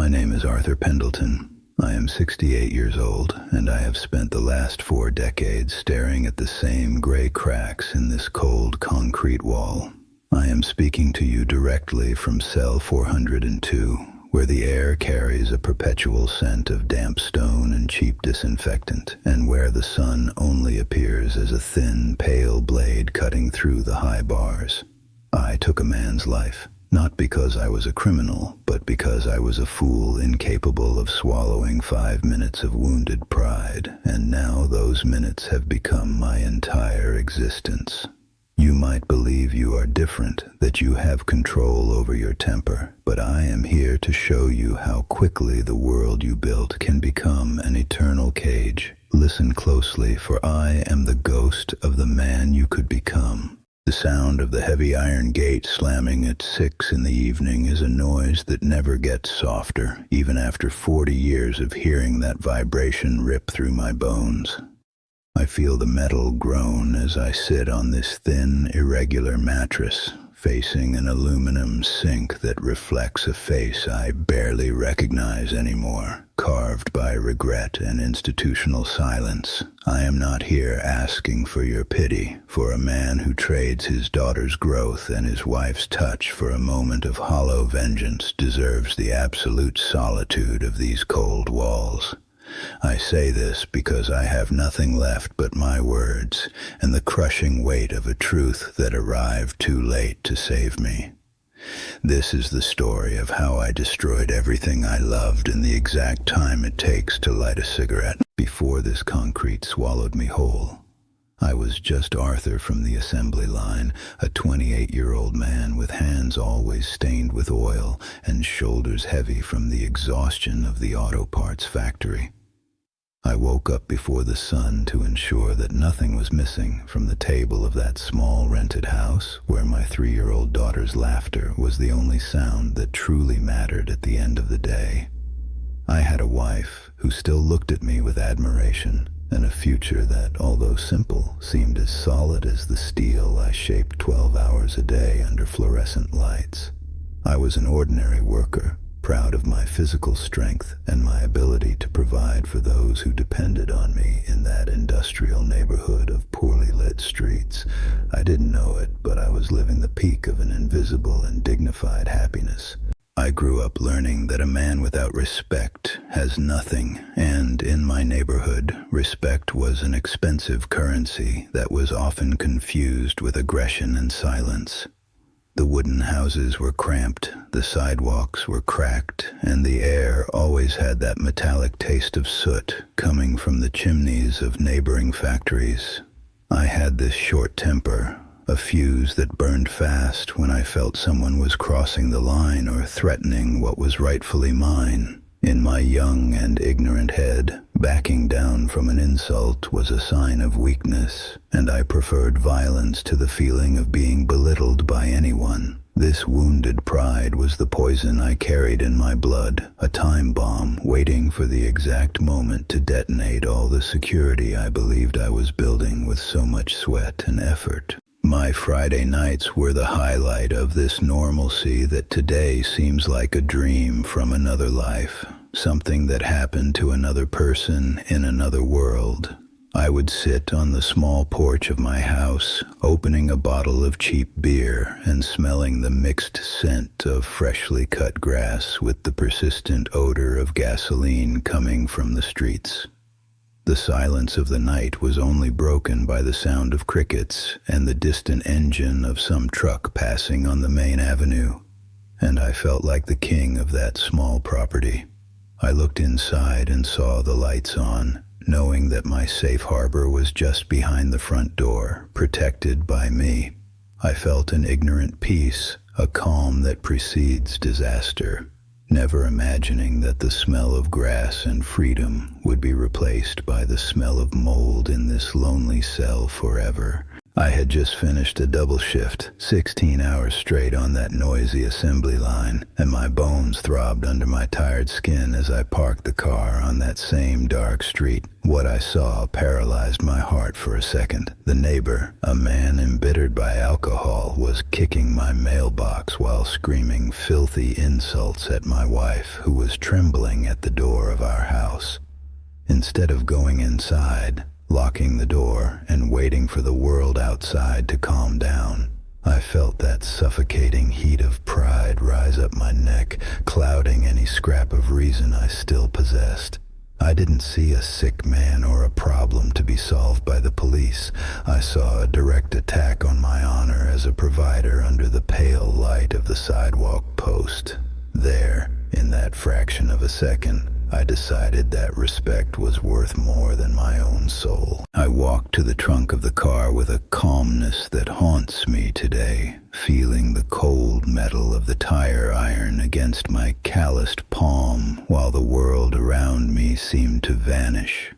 My name is Arthur Pendleton. I am 68 years old, and I have spent the last 4 decades staring at the same gray cracks in this cold concrete wall. I am speaking to you directly from cell 402, where the air carries a perpetual scent of damp stone and cheap disinfectant, and where the sun only appears as a thin, pale blade cutting through the high bars. I took a man's life. Not because I was a criminal, but because I was a fool incapable of swallowing 5 minutes of wounded pride, and now those minutes have become my entire existence. You might believe you are different, that you have control over your temper, but I am here to show you how quickly the world you built can become an eternal cage. Listen closely, for I am the ghost of the man you could become. The sound of the heavy iron gate slamming at 6 in the evening is a noise that never gets softer, even after 40 years of hearing that vibration rip through my bones. I feel the metal groan as I sit on this thin, irregular mattress, facing an aluminum sink that reflects a face I barely recognize anymore, carved by regret and institutional silence. I am not here asking for your pity, for a man who trades his daughter's growth and his wife's touch for a moment of hollow vengeance deserves the absolute solitude of these cold walls. I say this because I have nothing left but my words and the crushing weight of a truth that arrived too late to save me. This is the story of how I destroyed everything I loved in the exact time it takes to light a cigarette before this concrete swallowed me whole. I was just Arthur from the assembly line, a 28-year-old man with hands always stained with oil and shoulders heavy from the exhaustion of the auto parts factory. I woke up before the sun to ensure that nothing was missing from the table of that small rented house where my 3-year-old daughter's laughter was the only sound that truly mattered at the end of the day. I had a wife who still looked at me with admiration, and a future that, although simple, seemed as solid as the steel I shaped 12 hours a day under fluorescent lights. I was an ordinary worker, proud of my physical strength and my ability to provide for those who depended on me in that industrial neighborhood of poorly lit streets. I didn't know it, but I was living the peak of an invisible and dignified happiness. I grew up learning that a man without respect has nothing, and in my neighborhood, respect was an expensive currency that was often confused with aggression and silence. The wooden houses were cramped, the sidewalks were cracked, and the air always had that metallic taste of soot coming from the chimneys of neighboring factories. I had this short temper, a fuse that burned fast when I felt someone was crossing the line or threatening what was rightfully mine. In my young and ignorant head, backing down from an insult was a sign of weakness, and I preferred violence to the feeling of being belittled by anyone. This wounded pride was the poison I carried in my blood, a time bomb waiting for the exact moment to detonate all the security I believed I was building with so much sweat and effort. My Friday nights were the highlight of this normalcy that today seems like a dream from another life, something that happened to another person in another world. I would sit on the small porch of my house, opening a bottle of cheap beer and smelling the mixed scent of freshly cut grass with the persistent odor of gasoline coming from the streets. The silence of the night was only broken by the sound of crickets and the distant engine of some truck passing on the main avenue, and I felt like the king of that small property. I looked inside and saw the lights on, knowing that my safe harbor was just behind the front door, protected by me. I felt an ignorant peace, a calm that precedes disaster, never imagining that the smell of grass and freedom would be replaced by the smell of mold in this lonely cell forever. I had just finished a double shift, 16 hours straight on that noisy assembly line, and my bones throbbed under my tired skin as I parked the car on that same dark street. What I saw paralyzed my heart for a second. The neighbor, a man embittered by alcohol, was kicking my mailbox while screaming filthy insults at my wife, who was trembling at the door of our house. Instead of going inside, locking the door, and waiting for the world outside to calm down, I felt that suffocating heat of pride rise up my neck, clouding any scrap of reason I still possessed. I didn't see a sick man or a problem to be solved by the police. I saw a direct attack on my honor as a provider under the pale light of the sidewalk post. There, in that fraction of a second, I decided that respect was worth more than my own soul. I walked to the trunk of the car with a calmness that haunts me today, feeling the cold metal of the tire iron against my calloused palm while the world around me seemed to vanish.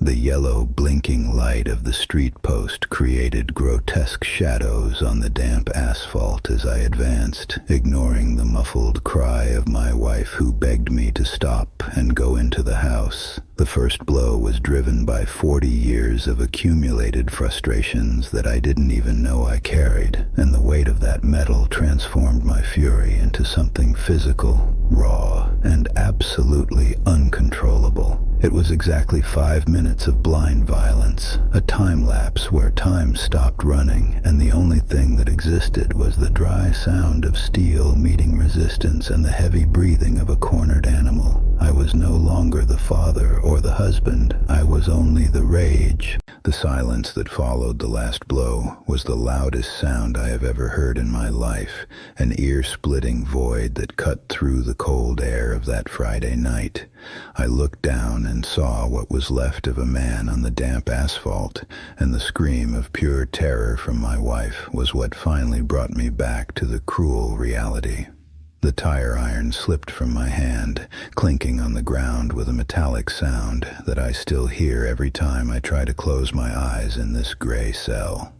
The yellow blinking light of the street post created grotesque shadows on the damp asphalt as I advanced, ignoring the muffled cry of my wife who begged me to stop and go into the house. The first blow was driven by 40 years of accumulated frustrations that I didn't even know I carried, and the weight of that metal transformed my fury into something physical, raw, and absolutely uncontrollable. It was exactly 5 minutes of blind violence, a time lapse where time stopped running, and the only thing that existed was the dry sound of steel meeting resistance and the heavy breathing of a cornered animal. I was no longer the father or the husband. I was only the rage. The silence that followed the last blow was the loudest sound I have ever heard in my life, an ear-splitting void that cut through the cold air of that Friday night. I looked down and saw what was left of a man on the damp asphalt, and the scream of pure terror from my wife was what finally brought me back to the cruel reality. The tire iron slipped from my hand, clinking on the ground with a metallic sound that I still hear every time I try to close my eyes in this gray cell.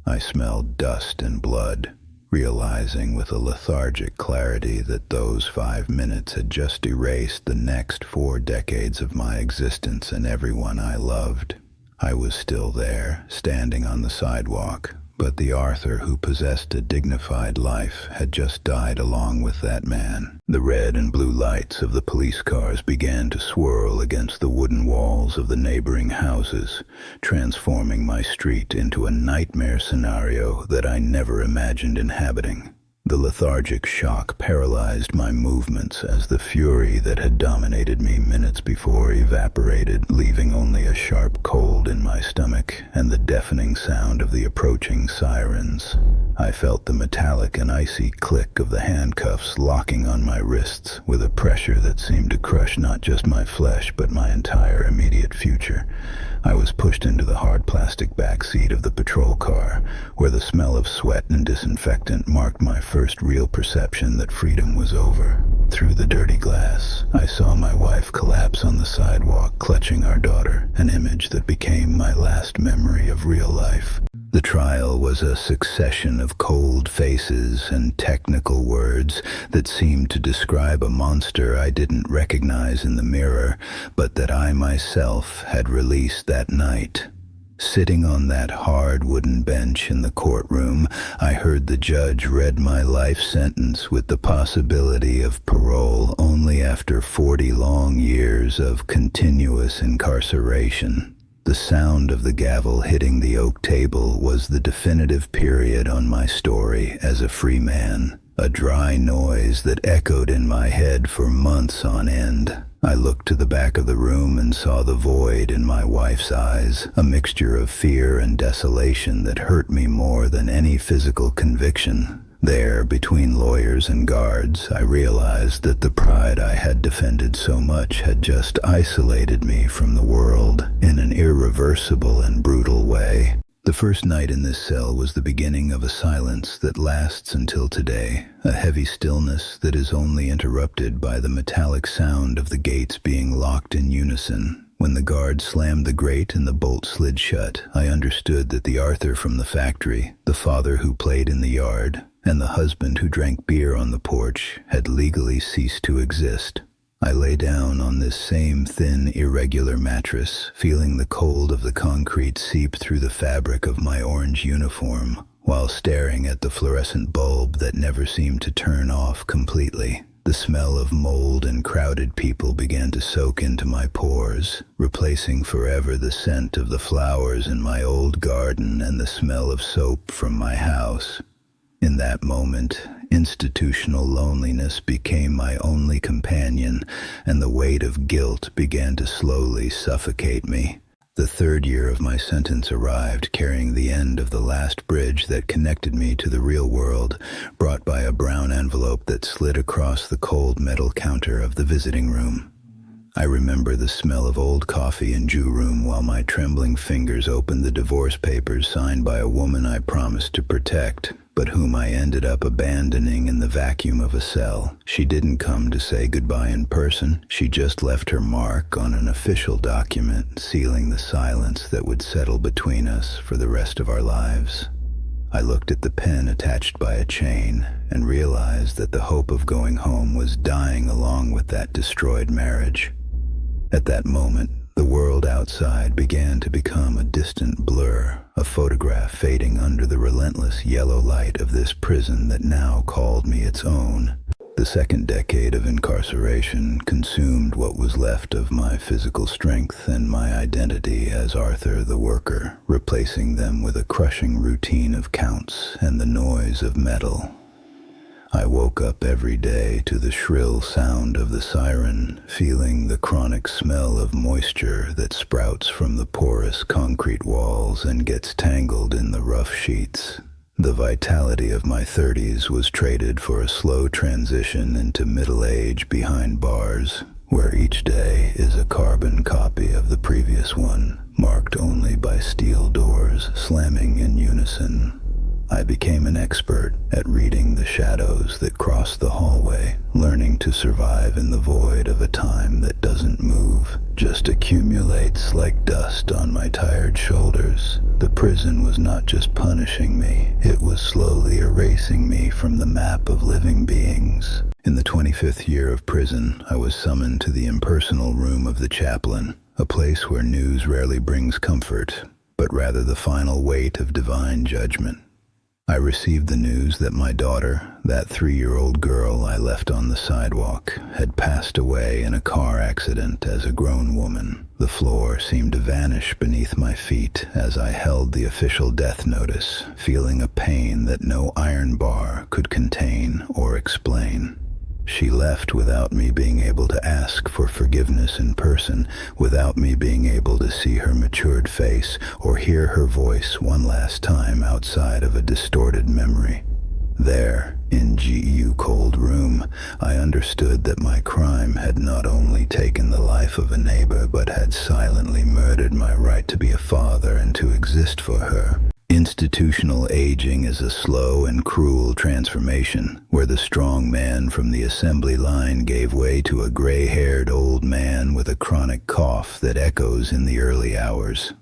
I smelled dust and blood, realizing with a lethargic clarity that those 5 minutes had just erased the next 4 decades of my existence and everyone I loved. I was still there, standing on the sidewalk, but the Arthur who possessed a dignified life had just died along with that man. The red and blue lights of the police cars began to swirl against the wooden walls of the neighboring houses, transforming my street into a nightmare scenario that I never imagined inhabiting. The lethargic shock paralyzed my movements as the fury that had dominated me minutes before evaporated, leaving only a sharp cold in my stomach and the deafening sound of the approaching sirens. I felt the metallic and icy click of the handcuffs locking on my wrists with a pressure that seemed to crush not just my flesh but my entire immediate future. I was pushed into the hard plastic back seat of the patrol car, where the smell of sweat and disinfectant marked my first real perception that freedom was over. Through the dirty glass, I saw my wife collapse on the sidewalk, clutching our daughter, an image that became my last memory of real life. The trial was a succession of cold faces and technical words that seemed to describe a monster I didn't recognize in the mirror, but that I myself had released that night. Sitting on that hard wooden bench in the courtroom, I heard the judge read my life sentence with the possibility of parole only after 40 long years of continuous incarceration. The sound of the gavel hitting the oak table was the definitive period on my story as a free man, a dry noise that echoed in my head for months on end. I looked to the back of the room and saw the void in my wife's eyes, a mixture of fear and desolation that hurt me more than any physical conviction. There, between lawyers and guards, I realized that the pride I had defended so much had just isolated me from the world in an irreversible and brutal way. The first night in this cell was the beginning of a silence that lasts until today, a heavy stillness that is only interrupted by the metallic sound of the gates being locked in unison. When the guard slammed the grate and the bolt slid shut, I understood that the Arthur from the factory, the father who played in the yard, and the husband who drank beer on the porch had legally ceased to exist. I lay down on this same thin, irregular mattress, feeling the cold of the concrete seep through the fabric of my orange uniform, while staring at the fluorescent bulb that never seemed to turn off completely. The smell of mold and crowded people began to soak into my pores, replacing forever the scent of the flowers in my old garden and the smell of soap from my house. In that moment, institutional loneliness became my only companion, and the weight of guilt began to slowly suffocate me. The third year of my sentence arrived, carrying the end of the last bridge that connected me to the real world, brought by a brown envelope that slid across the cold metal counter of the visiting room. I remember the smell of old coffee in Jew room while my trembling fingers opened the divorce papers signed by a woman I promised to protect, but whom I ended up abandoning in the vacuum of a cell. She didn't come to say goodbye in person. She just left her mark on an official document, sealing the silence that would settle between us for the rest of our lives. I looked at the pen attached by a chain and realized that the hope of going home was dying along with that destroyed marriage. At that moment, the world outside began to become a distant blur, a photograph fading under the relentless yellow light of this prison that now called me its own. The second decade of incarceration consumed what was left of my physical strength and my identity as Arthur the worker, replacing them with a crushing routine of counts and the noise of metal. I woke up every day to the shrill sound of the siren, feeling the chronic smell of moisture that sprouts from the porous concrete walls and gets tangled in the rough sheets. The vitality of my 30s was traded for a slow transition into middle age behind bars, where each day is a carbon copy of the previous one, marked only by steel doors slamming in unison. I became an expert at reading the shadows that cross the hallway, learning to survive in the void of a time that doesn't move, just accumulates like dust on my tired shoulders. The prison was not just punishing me, it was slowly erasing me from the map of living beings. In the 25th year of prison, I was summoned to the impersonal room of the chaplain, a place where news rarely brings comfort, but rather the final weight of divine judgment. I received the news that my daughter, that 3-year-old girl I left on the sidewalk, had passed away in a car accident as a grown woman. The floor seemed to vanish beneath my feet as I held the official death notice, feeling a pain that no iron bar could contain or explain. She left without me being able to ask for forgiveness in person, without me being able to see her matured face or hear her voice one last time outside of a distorted memory. There, in GU cold room, I understood that my crime had not only taken the life of a neighbor but had silently murdered my right to be a father and to exist for her. Institutional aging is a slow and cruel transformation, where the strong man from the assembly line gave way to a gray-haired old man with a chronic cough that echoes in the early hours.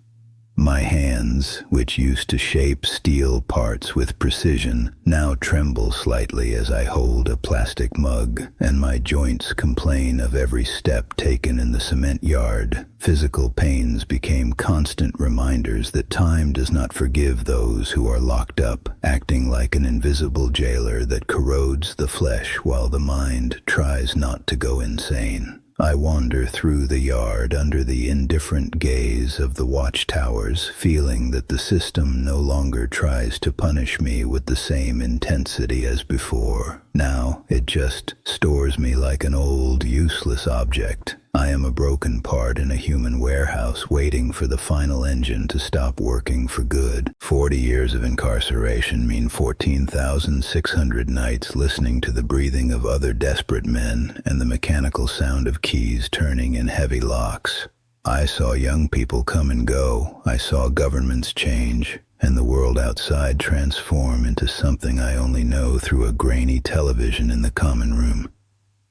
My hands, which used to shape steel parts with precision, now tremble slightly as I hold a plastic mug, and my joints complain of every step taken in the cement yard. Physical pains became constant reminders that time does not forgive those who are locked up, acting like an invisible jailer that corrodes the flesh while the mind tries not to go insane. I wander through the yard under the indifferent gaze of the watchtowers, feeling that the system no longer tries to punish me with the same intensity as before. Now, it just stores me like an old, useless object. I am a broken part in a human warehouse waiting for the final engine to stop working for good. 40 years of incarceration mean 14,600 nights listening to the breathing of other desperate men and the mechanical sound of keys turning in heavy locks. I saw young people come and go. I saw governments change, and the world outside transform into something I only know through a grainy television in the common room.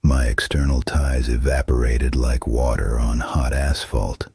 My external ties evaporated like water on hot asphalt.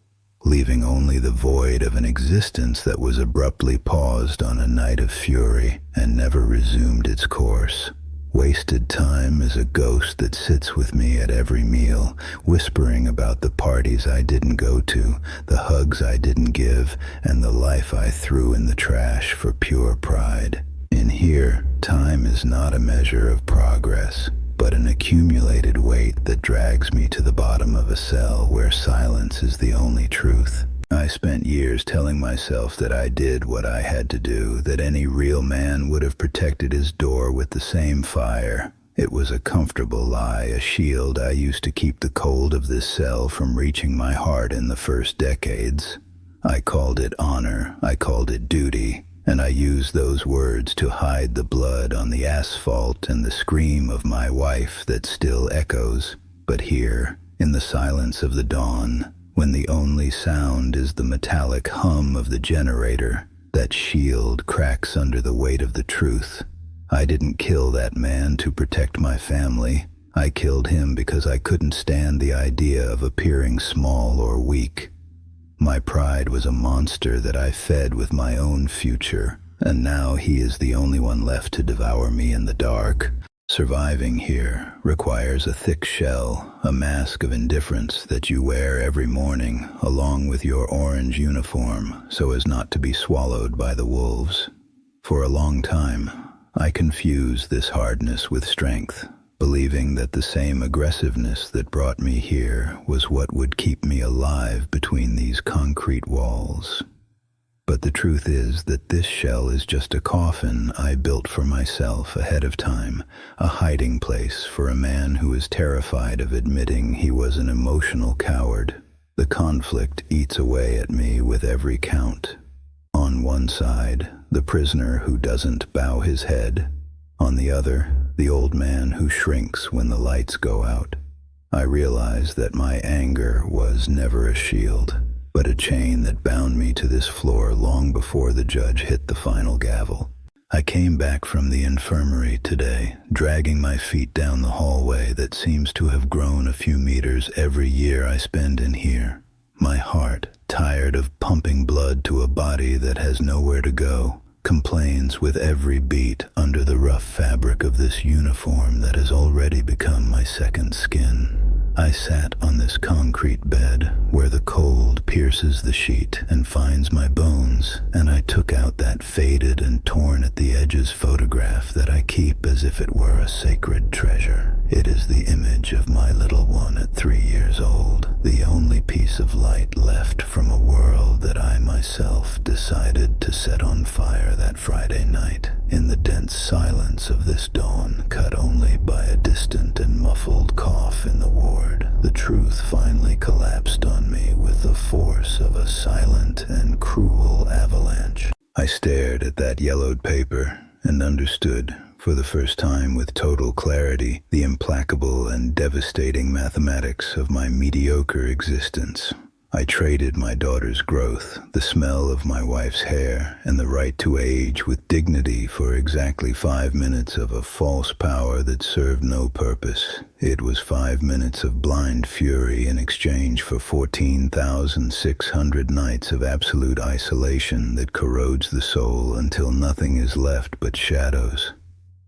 leaving only the void of an existence that was abruptly paused on a night of fury and never resumed its course. Wasted time is a ghost that sits with me at every meal, whispering about the parties I didn't go to, the hugs I didn't give, and the life I threw in the trash for pure pride. In here, time is not a measure of progress, but an accumulated weight that drags me to the bottom of a cell where silence is the only truth. I spent years telling myself that I did what I had to do, that any real man would have protected his door with the same fire. It was a comfortable lie, a shield I used to keep the cold of this cell from reaching my heart in the first decades. I called it honor, I called it duty, and I used those words to hide the blood on the asphalt and the scream of my wife that still echoes. But here, in the silence of the dawn, when the only sound is the metallic hum of the generator, that shield cracks under the weight of the truth. I didn't kill that man to protect my family. I killed him because I couldn't stand the idea of appearing small or weak. My pride was a monster that I fed with my own future, and now he is the only one left to devour me in the dark. Surviving here requires a thick shell, a mask of indifference that you wear every morning, along with your orange uniform, so as not to be swallowed by the wolves. For a long time, I confused this hardness with strength, believing that the same aggressiveness that brought me here was what would keep me alive between these concrete walls. But the truth is that this shell is just a coffin I built for myself ahead of time, a hiding place for a man who is terrified of admitting he was an emotional coward. The conflict eats away at me with every count. On one side, the prisoner who doesn't bow his head. On the other, the old man who shrinks when the lights go out. I realized that my anger was never a shield, but a chain that bound me to this floor long before the judge hit the final gavel. I came back from the infirmary today, dragging my feet down the hallway that seems to have grown a few meters every year I spend in here. My heart, tired of pumping blood to a body that has nowhere to go, complains with every beat under the rough fabric of this uniform that has already become my second skin. I sat on this concrete bed where the cold pierces the sheet and finds my bones, and I took out that faded and torn at the edges photograph that I keep as if it were a sacred treasure. It is the image of my little one at 3 years old, the only piece of light left from a world that I myself decided to set on fire that Friday night, in the dense silence of this dawn, cut only by a distant and muffled cough in the ward. The truth finally collapsed on me with the force of a silent and cruel avalanche. I stared at that yellowed paper and understood, for the first time with total clarity, the implacable and devastating mathematics of my mediocre existence. I traded my daughter's growth, the smell of my wife's hair, and the right to age with dignity for exactly 5 minutes of a false power that served no purpose. It was 5 minutes of blind fury in exchange for 14,600 nights of absolute isolation that corrodes the soul until nothing is left but shadows.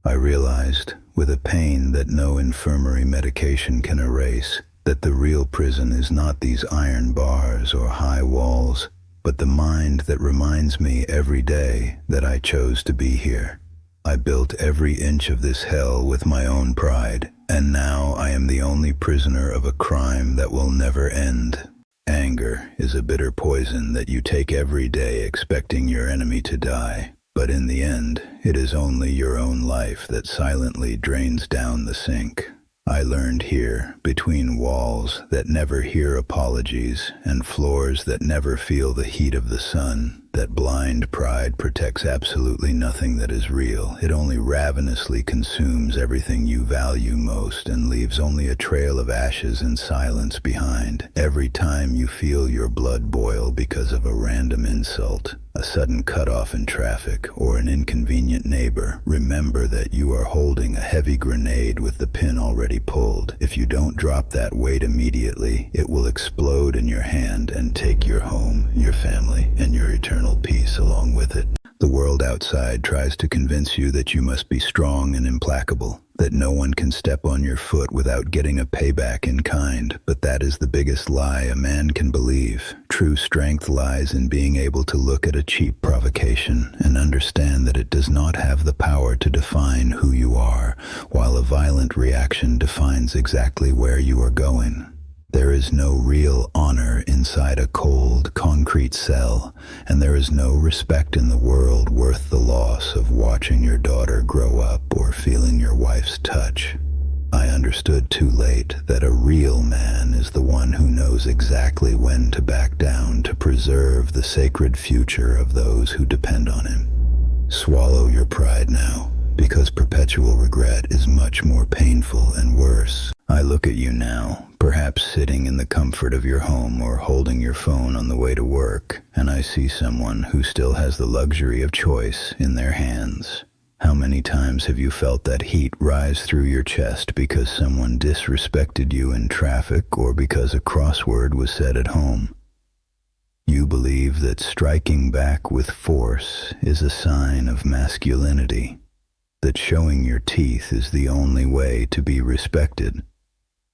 I realized, with a pain that no infirmary medication can erase, that the real prison is not these iron bars or high walls, but the mind that reminds me every day that I chose to be here. I built every inch of this hell with my own pride, and now I am the only prisoner of a crime that will never end. Anger is a bitter poison that you take every day expecting your enemy to die, but in the end, it is only your own life that silently drains down the sink. I learned here, between walls that never hear apologies and floors that never feel the heat of the sun, that blind pride protects absolutely nothing that is real. It only ravenously consumes everything you value most and leaves only a trail of ashes and silence behind. Every time you feel your blood boil because of a random insult, a sudden cutoff in traffic, or an inconvenient neighbor, remember that you are holding a heavy grenade with the pin already pulled. If you don't drop that weight immediately, it will explode in your hand and take your home, your family, and your eternal peace along with it. The world outside tries to convince you that you must be strong and implacable, that no one can step on your foot without getting a payback in kind, but that is the biggest lie a man can believe. True strength lies in being able to look at a cheap provocation and understand that it does not have the power to define who you are, while a violent reaction defines exactly where you are going. There is no real honor inside a cold, concrete cell, and there is no respect in the world worth the loss of watching your daughter grow up or feeling your wife's touch. I understood too late that a real man is the one who knows exactly when to back down to preserve the sacred future of those who depend on him. Swallow your pride now, because perpetual regret is much more painful and worse. I look at you now, perhaps sitting in the comfort of your home or holding your phone on the way to work, and I see someone who still has the luxury of choice in their hands. How many times have you felt that heat rise through your chest because someone disrespected you in traffic or because a crossword was said at home? You believe that striking back with force is a sign of masculinity, that showing your teeth is the only way to be respected.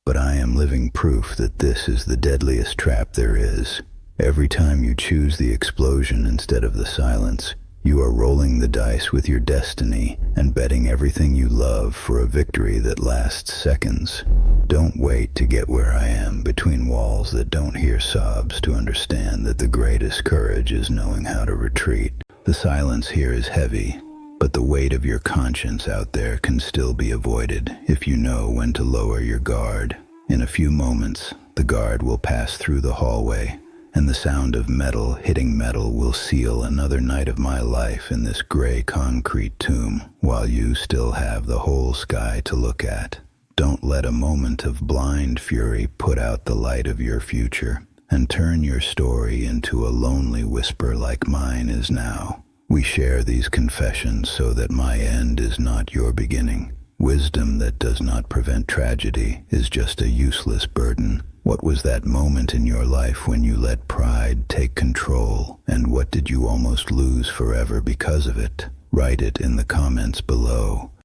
But I am living proof that this is the deadliest trap there is. Every time you choose the explosion instead of the silence, you are rolling the dice with your destiny and betting everything you love for a victory that lasts seconds. Don't wait to get where I am between walls that don't hear sobs to understand that the greatest courage is knowing how to retreat. The silence here is heavy, but the weight of your conscience out there can still be avoided if you know when to lower your guard. In a few moments, the guard will pass through the hallway, and the sound of metal hitting metal will seal another night of my life in this gray concrete tomb, while you still have the whole sky to look at. Don't let a moment of blind fury put out the light of your future, and turn your story into a lonely whisper like mine is now. We share these confessions so that my end is not your beginning. Wisdom that does not prevent tragedy is just a useless burden. What was that moment in your life when you let pride take control, and what did you almost lose forever because of it? Write it in the comments below.